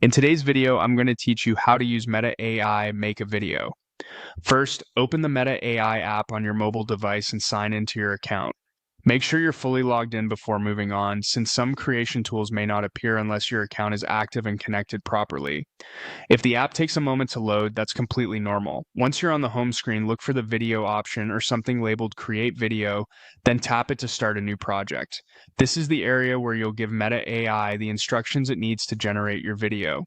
In today's video, I'm going to teach you how to use Meta AI Make a Video. First, open the Meta AI app on your mobile device and sign into your account. Make sure you're fully logged in before moving on, since some creation tools may not appear unless your account is active and connected properly. If the app takes a moment to load, that's completely normal. Once you're on the home screen, look for the video option or something labeled Create Video, then tap it to start a new project. This is the area where you'll give Meta AI the instructions it needs to generate your video.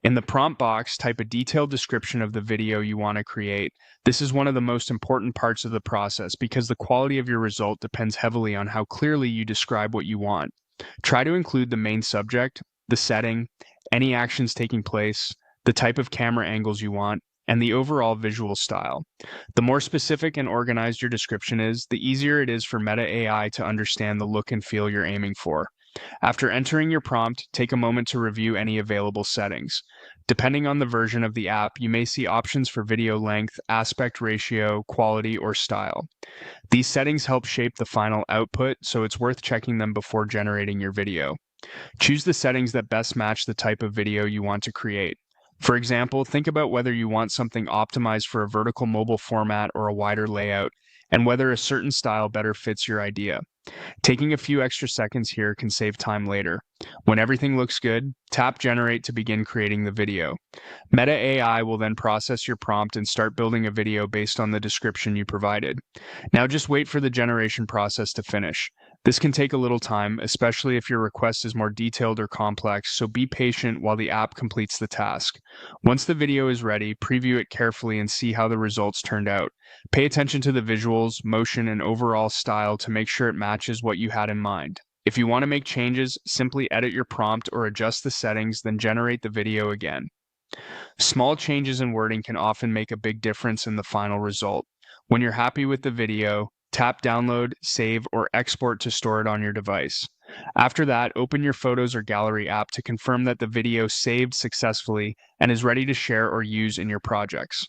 In the prompt box, type a detailed description of the video you want to create. This is one of the most important parts of the process because the quality of your result depends heavily on how clearly you describe what you want. Try to include the main subject, the setting, any actions taking place, the type of camera angles you want, and the overall visual style. The more specific and organized your description is, the easier it is for Meta AI to understand the look and feel you're aiming for. After entering your prompt, take a moment to review any available settings. Depending on the version of the app, you may see options for video length, aspect ratio, quality, or style. These settings help shape the final output, so it's worth checking them before generating your video. Choose the settings that best match the type of video you want to create. For example, think about whether you want something optimized for a vertical mobile format or a wider layout, and whether a certain style better fits your idea. Taking a few extra seconds here can save time later. When everything looks good, tap Generate to begin creating the video. Meta AI will then process your prompt and start building a video based on the description you provided. Now just wait for the generation process to finish. This can take a little time, especially if your request is more detailed or complex, so be patient while the app completes the task. Once the video is ready, preview it carefully and see how the results turned out. Pay attention to the visuals, motion, and overall style to make sure it matches what you had in mind. If you want to make changes, simply edit your prompt or adjust the settings, then generate the video again. Small changes in wording can often make a big difference in the final result. When you're happy with the video, tap Download, Save, or Export to store it on your device. After that, open your Photos or Gallery app to confirm that the video saved successfully and is ready to share or use in your projects.